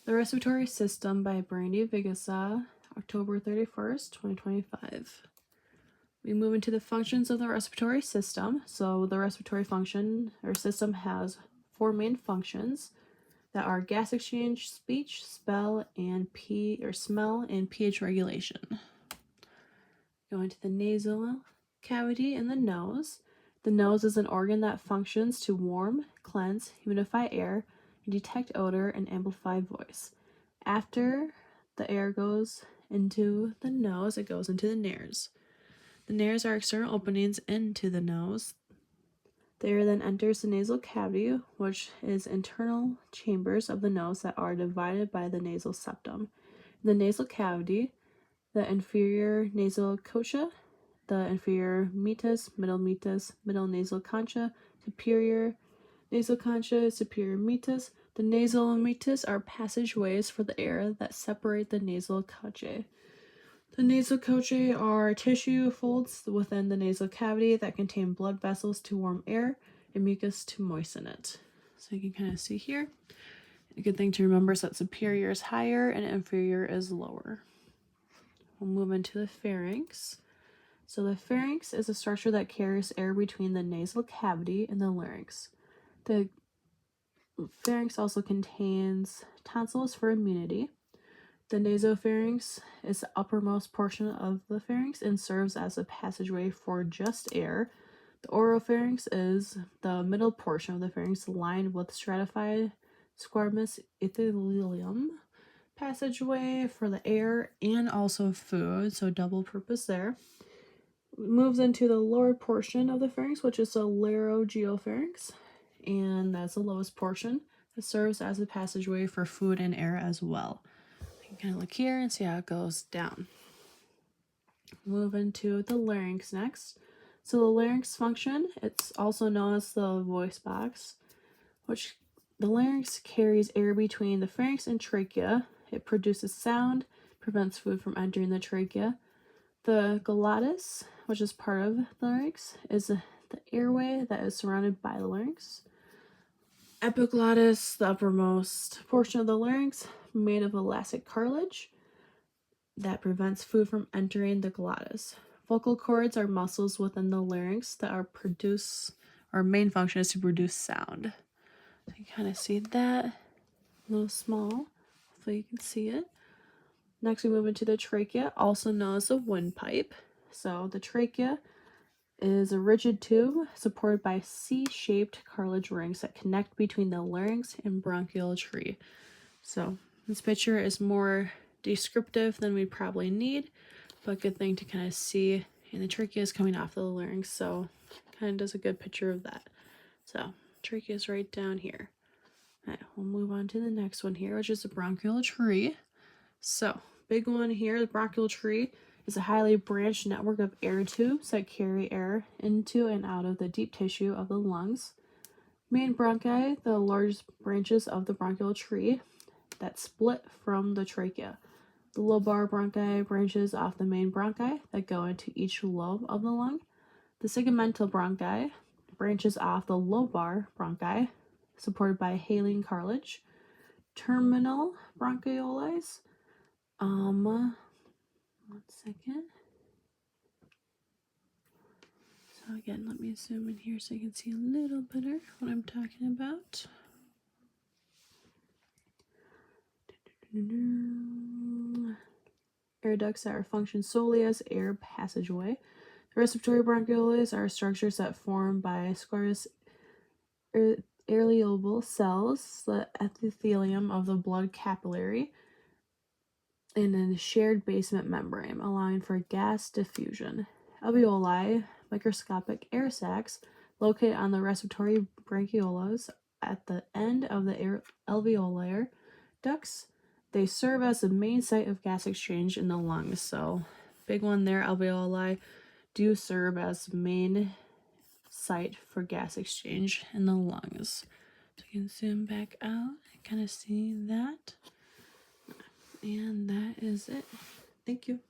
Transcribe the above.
The Respiratory System by Brandy Vigasa, October 31st, 2025. We move into the functions of the respiratory system. So the respiratory function or system has four main functions that are gas exchange, speech, smell, and pH regulation. Go into the nasal cavity in the nose. The nose is an organ that functions to warm, cleanse, humidify air, and detect odor and amplify voice. After the air goes into the nose, it goes into the nares. The nares are external openings into the nose. The air then enters the nasal cavity, which is internal chambers of the nose that are divided by the nasal septum. In the nasal cavity, the inferior nasal cocha, the inferior meatus, middle nasal concha, superior nasal concha, superior meatus. The nasal meatus are passageways for the air that separate the nasal cochae. The nasal cochae are tissue folds within the nasal cavity that contain blood vessels to warm air and mucus to moisten it. So you can kind of see here. A good thing to remember is that superior is higher and inferior is lower. We'll move into the pharynx. So the pharynx is a structure that carries air between the nasal cavity and the larynx. The pharynx also contains tonsils for immunity. The nasopharynx is the uppermost portion of the pharynx and serves as a passageway for just air. The oropharynx is the middle portion of the pharynx lined with stratified squamous epithelium, passageway for the air and also food, so double purpose there. It moves into the lower portion of the pharynx, which is the laryngopharynx, and that's the lowest portion. It serves as a passageway for food and air as well. You can kind of look here and see how it goes down. Move into the larynx next. So the larynx function, it's also known as the voice box, which the larynx carries air between the pharynx and trachea. It produces sound, prevents food from entering the trachea. The glottis, which is part of the larynx, is the airway that is surrounded by the larynx. Epiglottis, the uppermost portion of the larynx, made of elastic cartilage that prevents food from entering the glottis. Vocal cords are muscles within the larynx that our main function is to produce sound. So you kind of see that, a little small, hopefully you can see it. Next we move into the trachea, also known as the windpipe. So the trachea is a rigid tube supported by C-shaped cartilage rings that connect between the larynx and bronchial tree. So this picture is more descriptive than we probably need, but good thing to kind of see. And the trachea is coming off the larynx, so kind of does a good picture of that. So trachea is right down here. All right, we'll move on to the next one here, which is the bronchial tree. So big one here, the bronchial tree is a highly branched network of air tubes that carry air into and out of the deep tissue of the lungs. Main bronchi, the largest branches of the bronchial tree that split from the trachea. The lobar bronchi branches off the main bronchi that go into each lobe of the lung. The segmental bronchi branches off the lobar bronchi, supported by hyaline cartilage. Terminal bronchioles, one second. So again, let me zoom in here so you can see a little better what I'm talking about. Air ducts that are function solely as air passageway. The respiratory bronchioles are structures that form by squamous aerobial cells, the epithelium of the blood capillary, and a shared basement membrane, allowing for gas diffusion. Alveoli, microscopic air sacs, located on the respiratory bronchioles at the end of the alveolar ducts. They serve as the main site of gas exchange in the lungs. So, big one there, alveoli do serve as the main site for gas exchange in the lungs. So you can zoom back out and kind of see that. And that is it. Thank you.